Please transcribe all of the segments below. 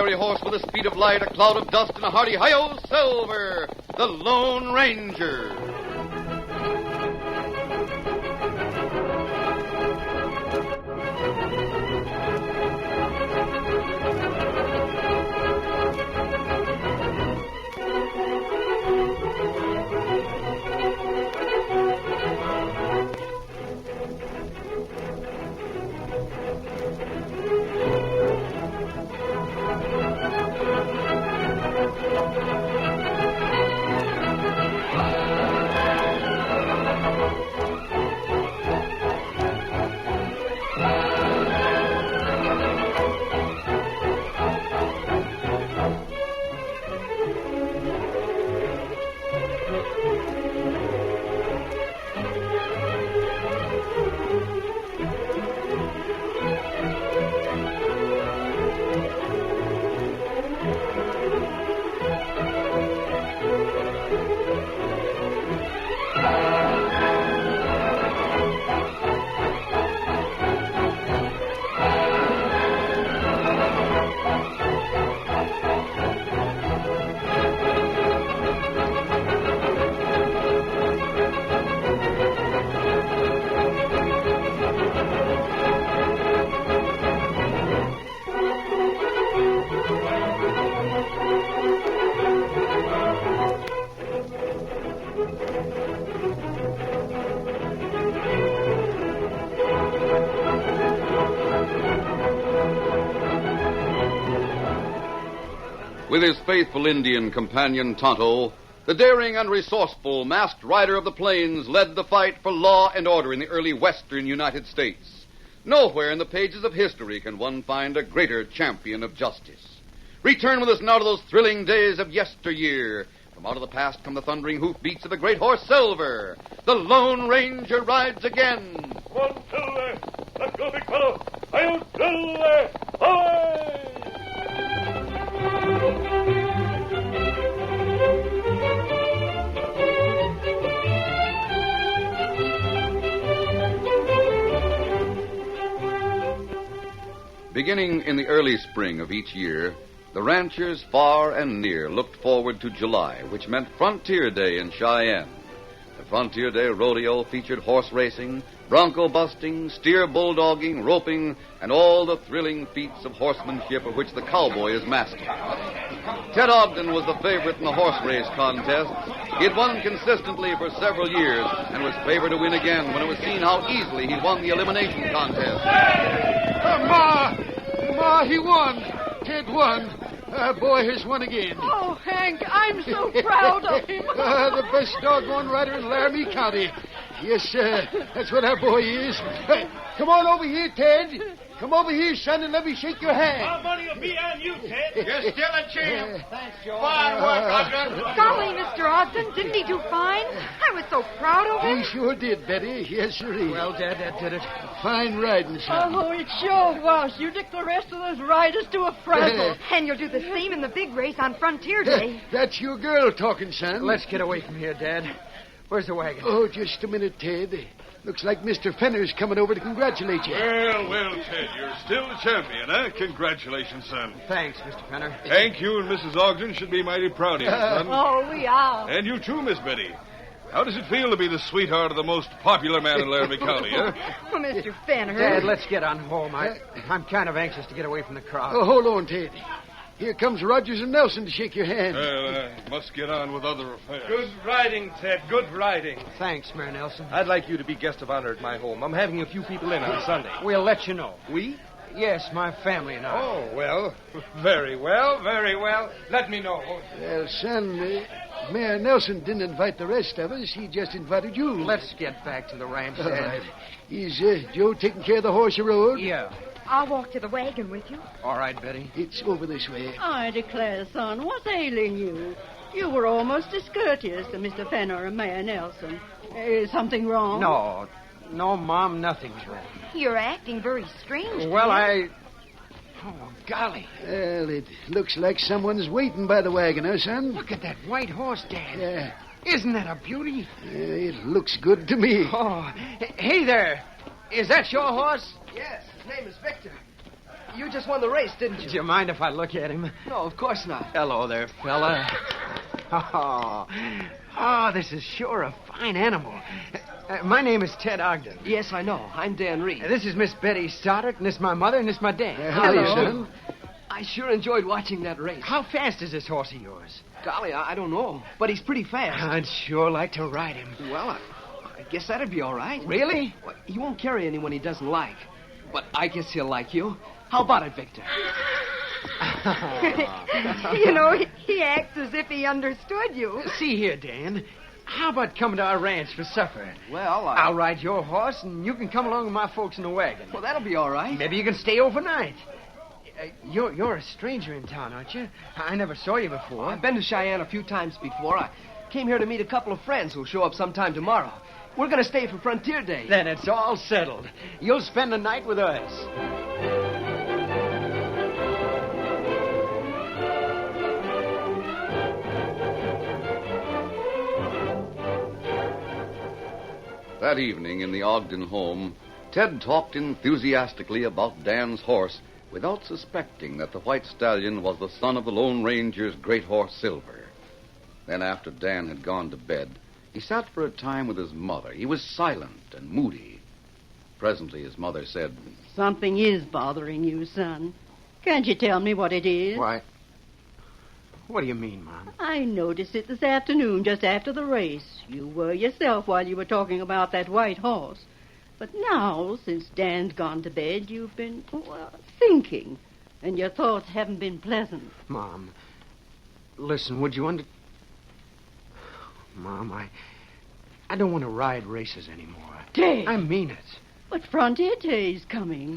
fiery horse with the speed of light, a cloud of dust, and a hearty hi-yo, Silver, the Lone Ranger. With his faithful Indian companion Tonto, the daring and resourceful masked rider of the plains led the fight for law and order in the early western United States. Nowhere in the pages of history can one find a greater champion of justice. Return with us now to those thrilling days of yesteryear. From out of the past come the thundering hoofbeats of the great horse Silver. The Lone Ranger rides again. Come on, Silver! Let's go, big fellow! Hi-yo, Silver! Away! Beginning in the early spring of each year, the ranchers far and near looked forward to July, which meant Frontier Day in Cheyenne. The Frontier Day rodeo featured horse racing, bronco busting, steer bulldogging, roping, and all the thrilling feats of horsemanship of which the cowboy is master. Ted Ogden was the favorite in the horse race contest. He had won consistently for several years and was favored to win again when it was seen how easily he won the elimination contest. Ma, he won. Ted won. Boy has won again. Oh, Hank, I'm so proud of him. The best doggone rider in Laramie County. Yes, sir. That's what our boy is. Come on over here, Ted. Come over here, son, and let me shake your hand. Our money will be on you, Ted. You're still a champ. Thanks, Joe. Fine work, Ogden. Golly, Mr. Ogden, didn't he do fine? I was so proud of him. He sure did, Betty. Yes, sir. Well, Dad, that did it. Fine riding, son. Oh, it sure was. You took the rest of those riders to a frazzle. And you'll do the same in the big race on Frontier Day. That's your girl talking, son. Let's get away from here, Dad. Where's the wagon? Oh, just a minute, Ted. Looks like Mr. Fenner's coming over to congratulate you. Well, Ted, you're still the champion, huh? Congratulations, son. Thanks, Mr. Fenner. Hank, you and Mrs. Ogden should be mighty proud of you, son. Oh, we are. And you too, Miss Betty. How does it feel to be the sweetheart of the most popular man in Laramie County, huh? Well, Mr. Fenner. Dad, let's get on home. I'm kind of anxious to get away from the crowd. Oh, hold on, Ted. Here comes Rogers and Nelson to shake your hand. Well, I must get on with other affairs. Good riding, Ted. Good riding. Thanks, Mayor Nelson. I'd like you to be guest of honor at my home. I'm having a few people in on Sunday. We'll let you know. We? Yes, my family and I. Oh, well. Very well, very well. Let me know. Well, son, Mayor Nelson didn't invite the rest of us. He just invited you. Let's get back to the ranch, All Dad. right. Is Joe taking care of the horse road? Yeah. I'll walk to the wagon with you. All right, Betty. It's over this way. I declare, son, what's ailing you? You were almost discourteous to Mr. Fenner and Mayor Nelson. Is something wrong? No, Mom, nothing's wrong. You're acting very strange. Well, Ted. Oh, golly. Well, it looks like someone's waiting by the wagon, huh, son? Look at that white horse, Dad. Yeah. Isn't that a beauty? It looks good to me. Oh, hey there. Is that your horse? Yes, his name is Victor. You just won the race, didn't you? Do you mind if I look at him? No, of course not. Hello there, fella. Oh, this is sure a fine animal. My name is Ted Ogden. Yes, I know. I'm Dan Reed. This is Miss Betty Stoddart, and this is my mother, and this is my dad. Hello, Hello. son. I sure enjoyed watching that race. How fast is this horse of yours? Golly, I don't know, but he's pretty fast. I'd sure like to ride him. Well, I guess that'd be all right. Really? Well, he won't carry anyone he doesn't like, but I guess he'll like you. How about it, Victor? You know, he acts as if he understood you. See here, Dan. How about coming to our ranch for supper? Well, I'll ride your horse, and you can come along with my folks in the wagon. Well, that'll be all right. Maybe you can stay overnight. You're a stranger in town, aren't you? I never saw you before. I've been to Cheyenne a few times before. I came here to meet a couple of friends who'll show up sometime tomorrow. We're going to stay for Frontier Day. Then it's all settled. You'll spend the night with us. That evening in the Ogden home, Ted talked enthusiastically about Dan's horse without suspecting that the white stallion was the son of the Lone Ranger's great horse, Silver. Then after Dan had gone to bed, he sat for a time with his mother. He was silent and moody. Presently his mother said, Something is bothering you, son. Can't you tell me what it is? Why? What do you mean, Mom? I noticed it this afternoon, just after the race. You were yourself while you were talking about that white horse. But now, since Dan's gone to bed, you've been, thinking. And your thoughts haven't been pleasant. Mom, listen, would you Mom, I don't want to ride races anymore. Dave! I mean it. But Frontier Day's coming.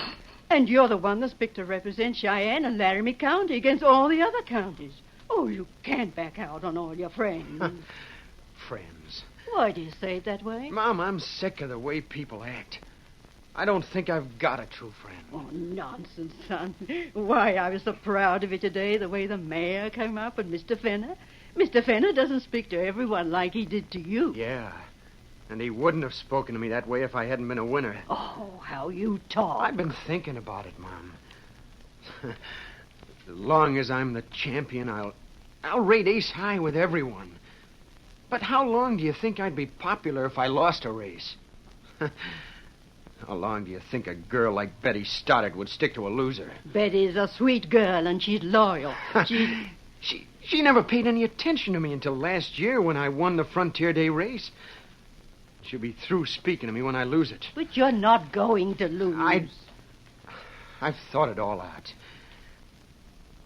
And you're the one that's picked to represent Cheyenne and Laramie County against all the other counties. Oh, you can't back out on all your friends. Friends. Why do you say it that way? Mom, I'm sick of the way people act. I don't think I've got a true friend. Oh, nonsense, son. Why, I was so proud of you today, the way the mayor came up and Mr. Fenner. Mr. Fenner doesn't speak to everyone like he did to you. Yeah, and he wouldn't have spoken to me that way if I hadn't been a winner. Oh, how you talk. I've been thinking about it, Mom. As long as I'm the champion, I'll rate ace high with everyone. But how long do you think I'd be popular if I lost a race? How long do you think a girl like Betty Stoddart would stick to a loser? Betty's a sweet girl, and she's loyal. She never paid any attention to me until last year when I won the Frontier Day race. She'll be through speaking to me when I lose it. But you're not going to lose. I've thought it all out.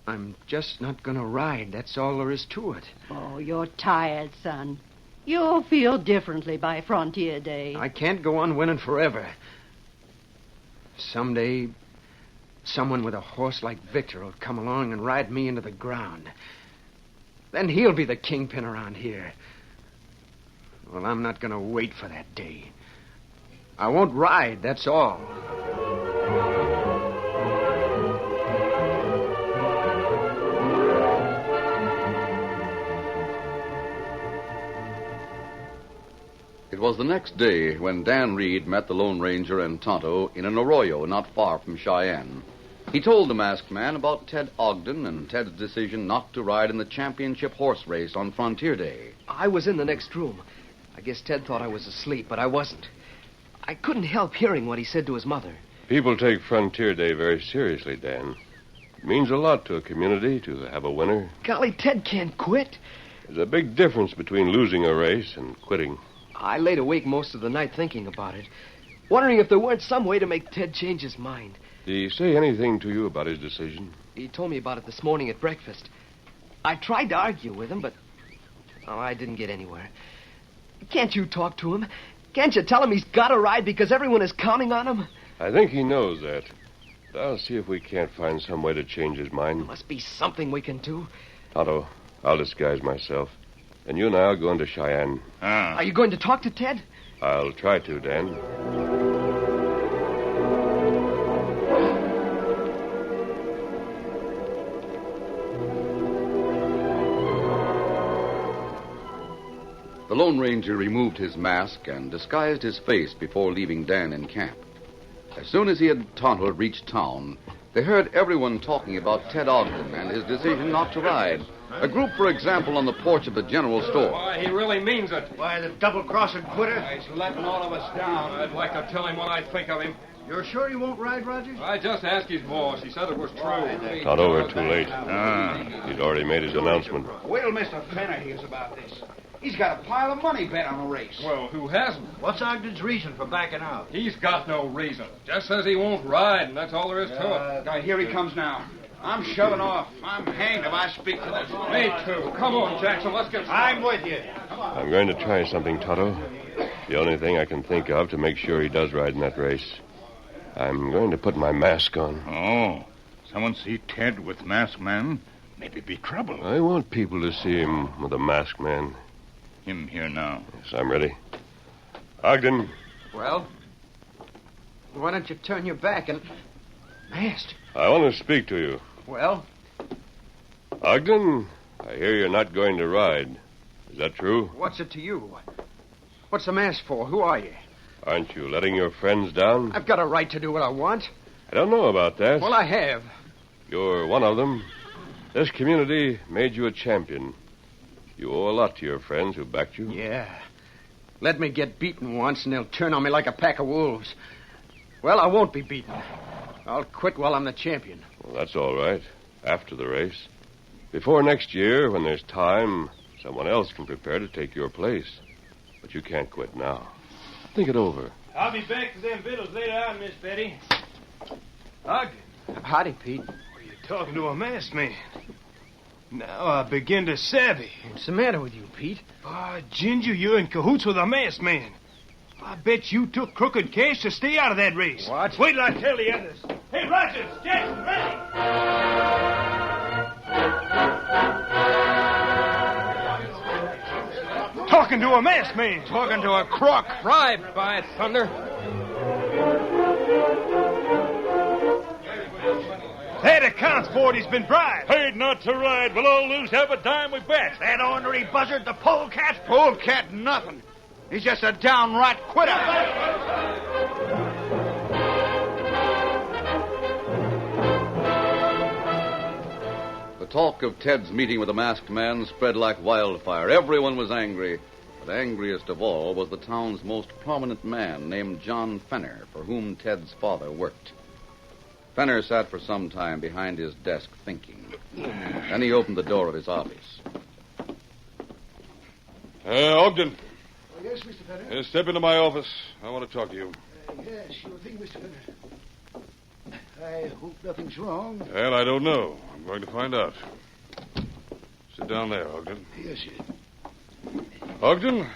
I'm just not going to ride. That's all there is to it. Oh, you're tired, son. You'll feel differently by Frontier Day. I can't go on winning forever. Someday, someone with a horse like Victor will come along and ride me into the ground. Then he'll be the kingpin around here. Well, I'm not going to wait for that day. I won't ride, that's all. It was the next day when Dan Reed met the Lone Ranger and Tonto in an arroyo not far from Cheyenne. He told the masked man about Ted Ogden and Ted's decision not to ride in the championship horse race on Frontier Day. I was in the next room. I guess Ted thought I was asleep, but I wasn't. I couldn't help hearing what he said to his mother. People take Frontier Day very seriously, Dan. It means a lot to a community to have a winner. Golly, Ted can't quit. There's a big difference between losing a race and quitting. I laid awake most of the night thinking about it, wondering if there weren't some way to make Ted change his mind. Did he say anything to you about his decision? He told me about it this morning at breakfast. I tried to argue with him, but I didn't get anywhere. Can't you talk to him? Can't you tell him he's got to ride because everyone is counting on him? I think he knows that. I'll see if we can't find some way to change his mind. There must be something we can do. Tonto, I'll disguise myself. And you and I'll go into Cheyenne. Are you going to talk to Ted? I'll try to, Dan. The Lone Ranger removed his mask and disguised his face before leaving Dan in camp. As soon as he and Tonto had reached town, they heard everyone talking about Ted Ogden and his decision not to ride. A group, for example, on the porch of the general store. Why, he really means it. Why, the double-crossing quitter? He's letting all of us down. I'd like to tell him what I think of him. You're sure he won't ride, Rogers? I just asked his boss. He said it was true. Tonto, we're too late. He'd already made his announcement. Wait till Mr. Fenner hears about this. He's got a pile of money bet on the race. Well, who hasn't? What's Ogden's reason for backing out? He's got no reason. Just says he won't ride, and that's all there is to it. Here he comes now. I'm shoving off. I'm hanged if I speak to this. Me too. Come on, Jackson. Let's get started. I'm with you. I'm going to try something, Tonto. The only thing I can think of to make sure he does ride in that race. I'm going to put my mask on. Oh, someone see Ted with masked man? Maybe be trouble. I want people to see him with a masked man. Him here now. Yes, I'm ready. Ogden. Well, why don't you turn your back and... Masked. I want to speak to you. Well? Ogden, I hear you're not going to ride. Is that true? What's it to you? What's the mask for? Who are you? Aren't you letting your friends down? I've got a right to do what I want. I don't know about that. Well, I have. You're one of them. This community made you a champion. You owe a lot to your friends who backed you. Yeah. Let me get beaten once, and they'll turn on me like a pack of wolves. Well, I won't be beaten. I'll quit while I'm the champion. Well, that's all right. After the race. Before next year, when there's time, someone else can prepare to take your place. But you can't quit now. Think it over. I'll be back to them victuals later on, Miss Betty. Ogden. Howdy, Pete. You're talking to a masked man. Now I begin to savvy. What's the matter with you, Pete? Ginger, you're in cahoots with a masked man. I bet you took crooked cash to stay out of that race. What? Wait till I tell the others. Hey, Rogers, Jackson, ready? Talking to a masked man. Talking to a crook. Bribed, by thunder. That accounts for it. He's been bribed. Paid not to ride. We'll all lose half a dime we bet. That ornery buzzard, the polecat? Polecat nothing. He's just a downright quitter. The talk of Ted's meeting with the masked man spread like wildfire. Everyone was angry. But angriest of all was the town's most prominent man named John Fenner, for whom Ted's father worked. Fenner sat for some time behind his desk thinking. Then he opened the door of his office. Ogden. Yes, Mr. Fenner? Step into my office. I want to talk to you. Yes, sure thing, Mr. Fenner. I hope nothing's wrong. Well, I don't know. I'm going to find out. Sit down there, Ogden. Yes, sir. Ogden,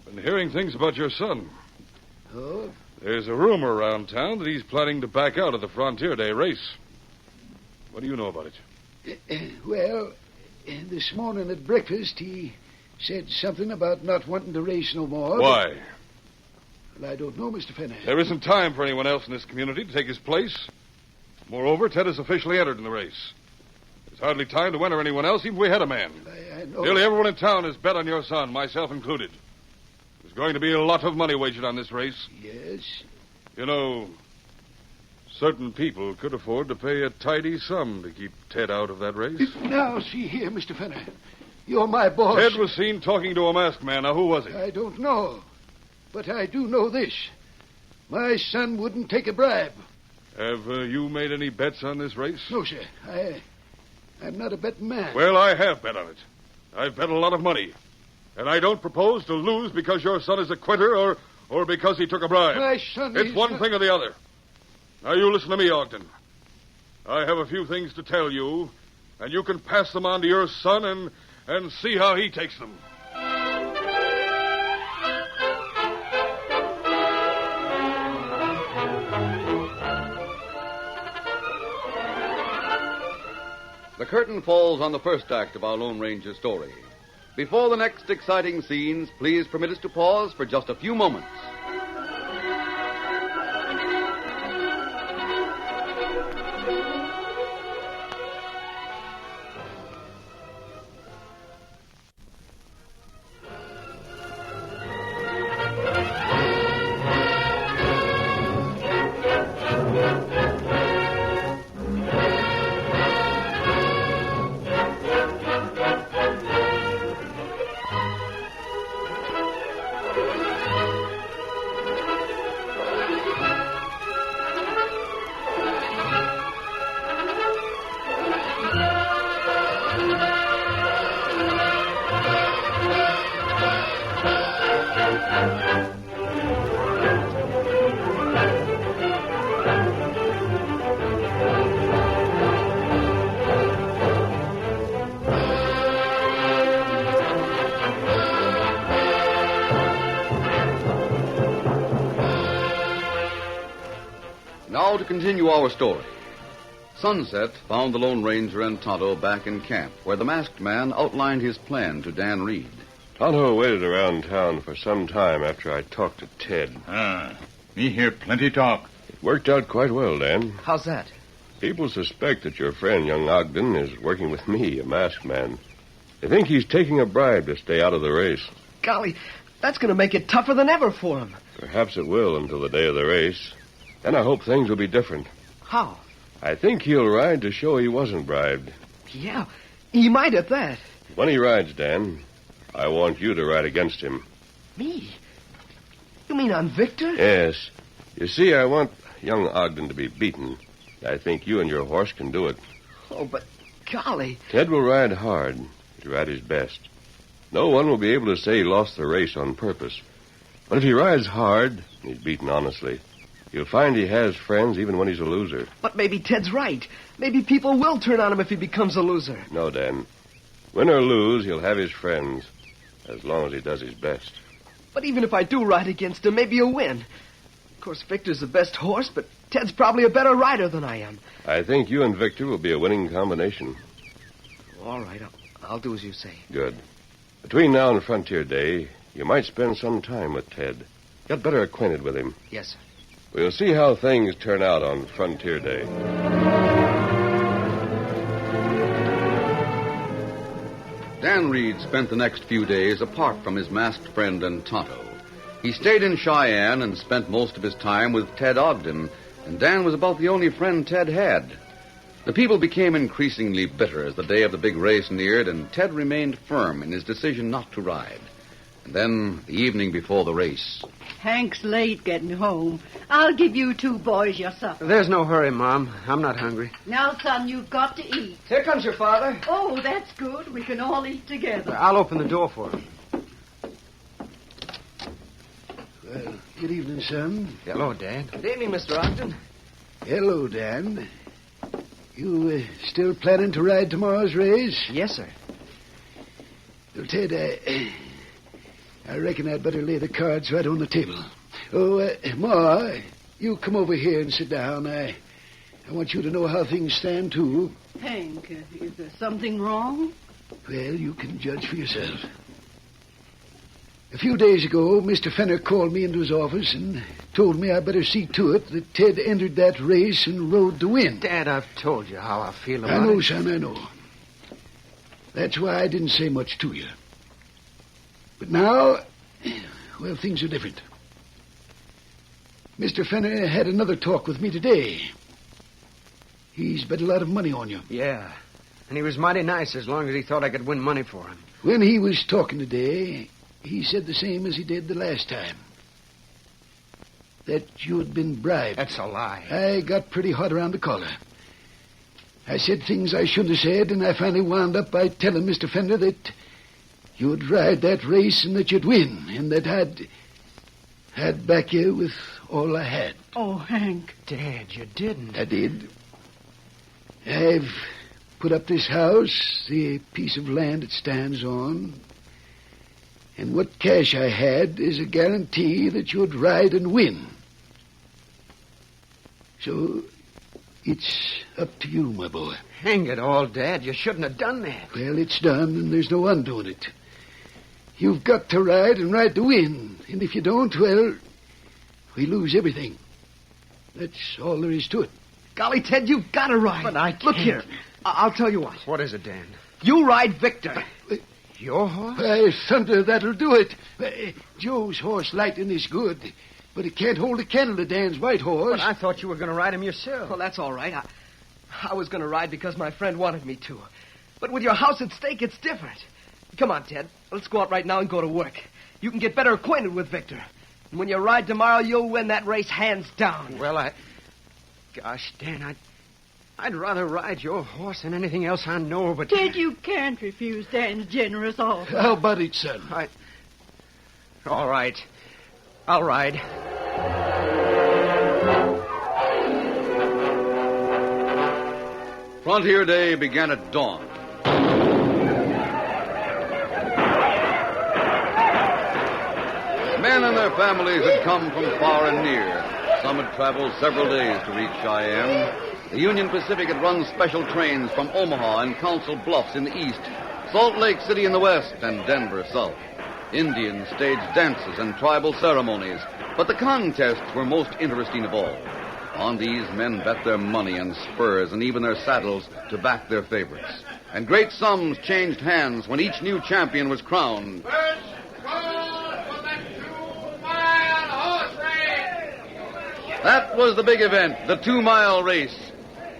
been hearing things about your son. Oh? There's a rumor around town that he's planning to back out of the Frontier Day race. What do you know about it? Well, this morning at breakfast, he said something about not wanting to race no more. Why? Well, I don't know, Mr. Fenner. There isn't time for anyone else in this community to take his place. Moreover, Ted has officially entered in the race. There's hardly time to enter anyone else, even if we had a man. I know. Nearly everyone in town has bet on your son, myself included. There's going to be a lot of money wagered on this race. Yes? You know, certain people could afford to pay a tidy sum to keep Ted out of that race. Now, see here, Mr. Fenner. You're my boss. Ted was seen talking to a masked man. Now, who was it? I don't know. But I do know this. My son wouldn't take a bribe. Have you made any bets on this race? No, sir. I'm not a betting man. Well, I have bet on it. I've bet a lot of money. And I don't propose to lose because your son is a quitter or because he took a bribe. My son It's is one not... thing or the other. Now, you listen to me, Ogden. I have a few things to tell you, and you can pass them on to your son and see how he takes them. The curtain falls on the first act of our Lone Ranger story. Before the next exciting scenes, please permit us to pause for just a few moments. continue our story. Sunset found the Lone Ranger and Tonto back in camp, where the masked man outlined his plan to Dan Reed. Tonto waited around town for some time after I talked to Ted. Me hear plenty talk. It worked out quite well, Dan. How's that? People suspect that your friend, young Ogden, is working with me, a masked man. They think he's taking a bribe to stay out of the race. Golly, that's going to make it tougher than ever for him. Perhaps it will until the day of the race. Then I hope things will be different. How? I think he'll ride to show he wasn't bribed. Yeah, he might at that. When he rides, Dan, I want you to ride against him. Me? You mean on Victor? Yes. You see, I want young Ogden to be beaten. I think you and your horse can do it. Oh, but golly. Ted will ride hard. He'll ride his best. No one will be able to say he lost the race on purpose. But if he rides hard, he's beaten honestly. You'll find he has friends even when he's a loser. But maybe Ted's right. Maybe people will turn on him if he becomes a loser. No, Dan. Win or lose, he'll have his friends, as long as he does his best. But even if I do ride against him, maybe he'll win. Of course, Victor's the best horse, but Ted's probably a better rider than I am. I think you and Victor will be a winning combination. All right, I'll do as you say. Good. Between now and Frontier Day, you might spend some time with Ted. Get better acquainted with him. Yes, sir. We'll see how things turn out on Frontier Day. Dan Reed spent the next few days apart from his masked friend and Tonto. He stayed in Cheyenne and spent most of his time with Ted Ogden, and Dan was about the only friend Ted had. The people became increasingly bitter as the day of the big race neared, and Ted remained firm in his decision not to ride. And then, the evening before the race... Hank's late getting home. I'll give you two boys your supper. There's no hurry, Mom. I'm not hungry. Now, son, you've got to eat. Here comes your father. Oh, that's good. We can all eat together. I'll open the door for him. Well, good evening, son. Hello, Dad. Good evening, Mr. Ogden. Hello, Dan. You still planning to ride tomorrow's race? Yes, sir. Well, Ted, I reckon I'd better lay the cards right on the table. Oh, Ma, you come over here and sit down. I want you to know how things stand, too. Hank, is there something wrong? Well, you can judge for yourself. A few days ago, Mr. Fenner called me into his office and told me I better see to it that Ted entered that race and rode to win. Dad, I've told you how I feel about it. I know, son, I know. That's why I didn't say much to you. But now, well, things are different. Mr. Fenner had another talk with me today. He's bet a lot of money on you. Yeah, and he was mighty nice as long as he thought I could win money for him. When he was talking today, he said the same as he did the last time. That you had been bribed. That's a lie. I got pretty hot around the collar. I said things I shouldn't have said, and I finally wound up by telling Mr. Fenner that you'd ride that race and that you'd win, and that I'd back you with all I had. Oh, Hank. Dad, you didn't. I did. I've put up this house, the piece of land it stands on, and what cash I had is a guarantee that you'd ride and win. So, it's up to you, my boy. Hang it all, Dad. You shouldn't have done that. Well, it's done, and there's no undoing it. You've got to ride and ride to win. And if you don't, well, we lose everything. That's all there is to it. Golly, Ted, you've got to ride. But I can't. Look here. I'll tell you what. What is it, Dan? You ride Victor. Your horse? By thunder, that'll do it. Joe's horse Lightning is good, but it can't hold a candle to Dan's white horse. But I thought you were going to ride him yourself. Well, that's all right. I was going to ride because my friend wanted me to. But with your house at stake, it's different. Come on, Ted. Let's go out right now and go to work. You can get better acquainted with Victor. And when you ride tomorrow, you'll win that race hands down. Well, Gosh, Dan, I'd rather ride your horse than anything else I know, but... Ted, you can't refuse Dan's generous offer. How about it, son? All right. I'll ride. Frontier Day began at dawn. Men and their families had come from far and near. Some had traveled several days to reach Cheyenne. The Union Pacific had run special trains from Omaha and Council Bluffs in the east, Salt Lake City in the west, and Denver south. Indians staged dances and tribal ceremonies, but the contests were most interesting of all. On these, men bet their money and spurs and even their saddles to back their favorites. And great sums changed hands when each new champion was crowned. First call for the 2-mile horse race. That was the big event, the 2-mile race.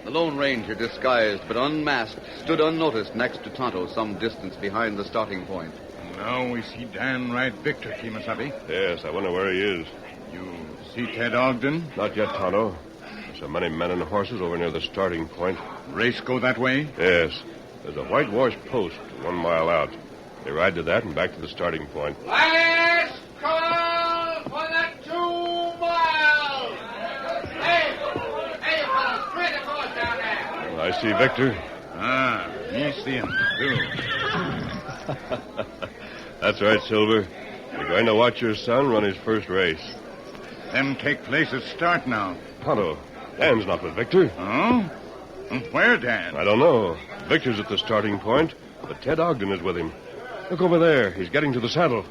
The Lone Ranger, disguised but unmasked, stood unnoticed next to Tonto, some distance behind the starting point. Now we see Dan ride Victor, Kemosabe. Yes, I wonder where he is. You see Ted Ogden? Not yet, Tonto. There's so many men and horses over near the starting point. Race go that way? Yes. There's a whitewashed post 1 mile out. They ride to that and back to the starting point. Last call for the 2 miles. Hey, fellas, straight across down there. Well, I see Victor. Ah, you see him, too. That's right, Silver. You're going to watch your son run his first race. Them take place at start now. Tonto, Dan's not with Victor. Oh? Where, Dan? I don't know. Victor's at the starting point, but Ted Ogden is with him. Look over there. He's getting to the saddle.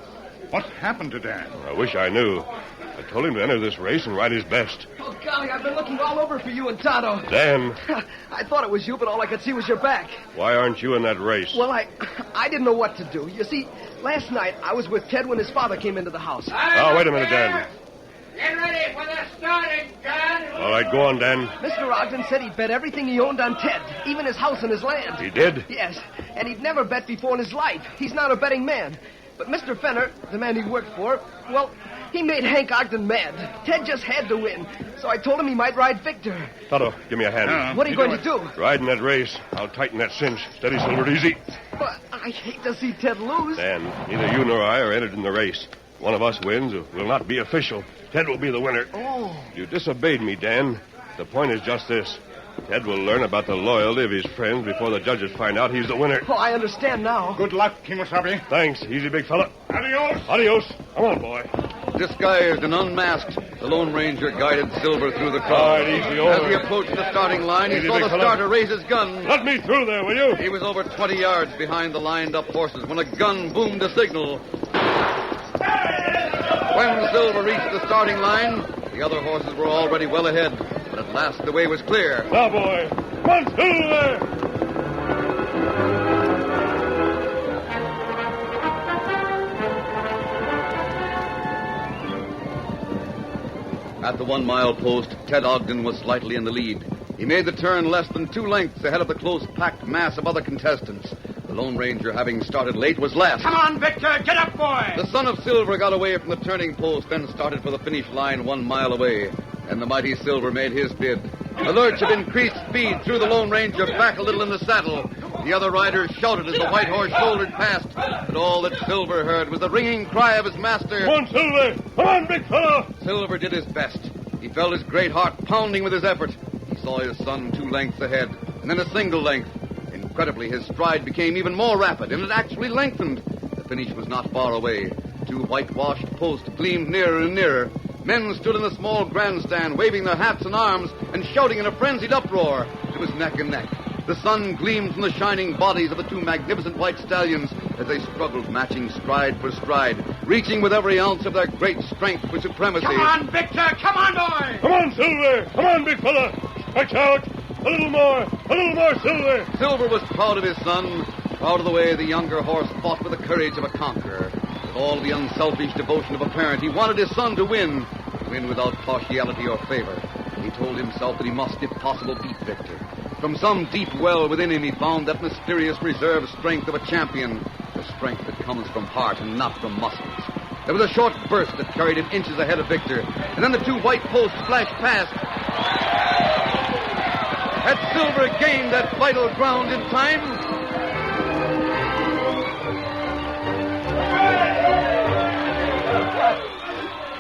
What happened to Dan? I wish I knew. I told him to enter this race and ride his best. Oh, golly, I've been looking all over for you and Tonto. Dan. I thought it was you, but all I could see was your back. Why aren't you in that race? Well, I didn't know what to do. You see, last night I was with Ted when his father came into the house. Oh, wait a minute, Dan. Get ready for the starting gun. All right, go on, Dan. Mr. Ogden said he'd bet everything he owned on Ted, even his house and his land. He did? Yes, and he'd never bet before in his life. He's not a betting man. But Mr. Fenner, the man he worked for, well, he made Hank Ogden mad. Ted just had to win, so I told him he might ride Victor. Tonto, give me a hand. What are you going to do? Ride in that race. I'll tighten that cinch. Steady, Silver, easy. But I hate to see Ted lose. Dan, neither you nor I are entered in the race. One of us wins, it will not be official. Ted will be the winner. Oh. You disobeyed me, Dan. The point is just this. Ted will learn about the loyalty of his friends before the judges find out he's the winner. Oh, I understand now. Good luck, Kemosabe. Thanks. Easy, big fella. Adios. Adios. Come on, boy. Disguised and unmasked, the Lone Ranger guided Silver through the crowd. All right, easy, over. As he approached the starting line, he Easy, saw big the fella. starter raise his gun. Let me through there, will you? He was over 20 yards behind the lined-up horses when a gun boomed a signal. When Silver reached the starting line, the other horses were already well ahead. But at last the way was clear. Now, boy. Come on, Silver! At the 1 mile post, Ted Ogden was slightly in the lead. He made the turn less than 2 lengths ahead of the close-packed mass of other contestants. The Lone Ranger, having started late, was last. Come on, Victor. Get up, boy. The son of Silver got away from the turning post, then started for the finish line 1 mile away. And the mighty Silver made his bid. The lurch of increased speed threw the Lone Ranger back a little in the saddle. The other riders shouted as the white horse shouldered past. But all that Silver heard was the ringing cry of his master. Come on, Silver! Come on, big fella! Silver did his best. He felt his great heart pounding with his effort. He saw his son 2 lengths ahead, and then a single length. Incredibly, his stride became even more rapid, and it actually lengthened. The finish was not far away. 2 whitewashed posts gleamed nearer and nearer. Men stood in the small grandstand, waving their hats and arms and shouting in a frenzied uproar. It was neck and neck. The sun gleamed from the shining bodies of the 2 magnificent white stallions as they struggled, matching stride for stride, reaching with every ounce of their great strength for supremacy. Come on, Victor. Come on, boy. Come on, Silver! Come on, big fella! Stretch out! A little more, Silver! Silver was proud of his son, proud of the way the younger horse fought with the courage of a conqueror. With all the unselfish devotion of a parent, he wanted his son to win without partiality or favor. He told himself that he must, if possible, beat Victor. From some deep well within him, he found that mysterious reserve strength of a champion, the strength that comes from heart and not from muscles. There was a short burst that carried him inches ahead of Victor, and then the 2 white posts flashed past. Had Silver gained that vital ground in time?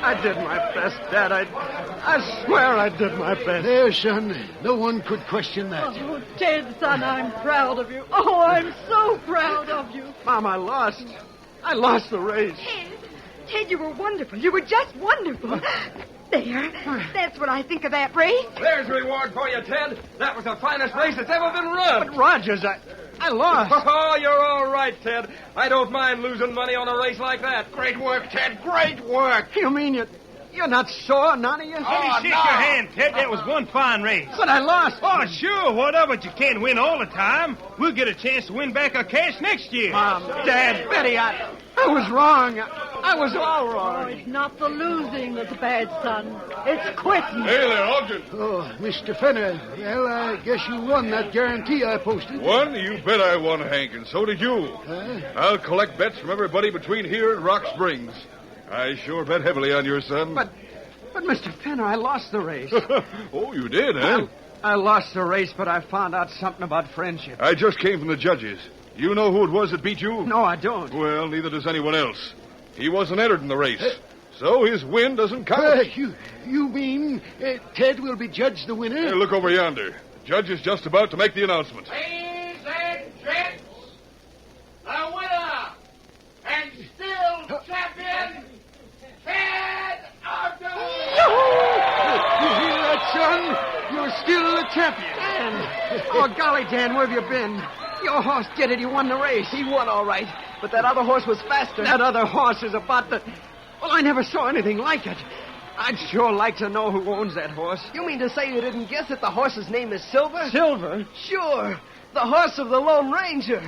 I did my best, Dad. I swear I did my best. There, son. No one could question that. Oh, Ted, son, I'm proud of you. Oh, I'm so proud of you. Mom, I lost. I lost the race. Ted, you were wonderful. You were just wonderful. There. That's what I think of that race. There's a reward for you, Ted. That was the finest race that's ever been run. But, Rogers, I lost. Oh, you're all right, Ted. I don't mind losing money on a race like that. Great work, Ted. Great work. You mean you're not sore, none of you? Let me shake your hand, Ted. That was one fine race. But I lost. Oh, sure, whatever, but you can't win all the time. We'll get a chance to win back our cash next year. Mom, Dad, Betty, I was wrong. I was all wrong. It's not the losing that's bad, son. It's quitting. Hey there, Ogden. Oh, Mr. Fenner. Well, I guess you won that guarantee I posted. Won? You bet I won, Hank, and so did you. I'll collect bets from everybody between here and Rock Springs. I sure bet heavily on your son. But Mr. Fenner, I lost the race. Oh, you did, huh? I lost the race, but I found out something about friendship. I just came from the judges. You know who it was that beat you? No, I don't. Well, neither does anyone else. He wasn't entered in the race, so his win doesn't count. You mean Ted will be judged the winner? Hey, look over yonder. The judge is just about to make the announcement. Ladies and gents, the winner and still champion, Ted Ogden! You hear that, son? You're still the champion. Dan. Oh, golly, Dan, where have you been? Your horse did it. He won the race. He won all right, but that other horse was faster. That other horse is about the... Well, I never saw anything like it. I'd sure like to know who owns that horse. You mean to say you didn't guess that the horse's name is Silver? Silver? Sure. The horse of the Lone Ranger.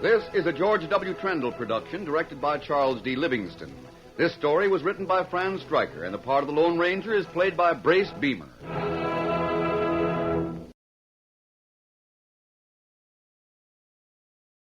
This is a George W. Trendle production directed by Charles D. Livingston. This story was written by Franz Stryker, and the part of the Lone Ranger is played by Brace Beemer.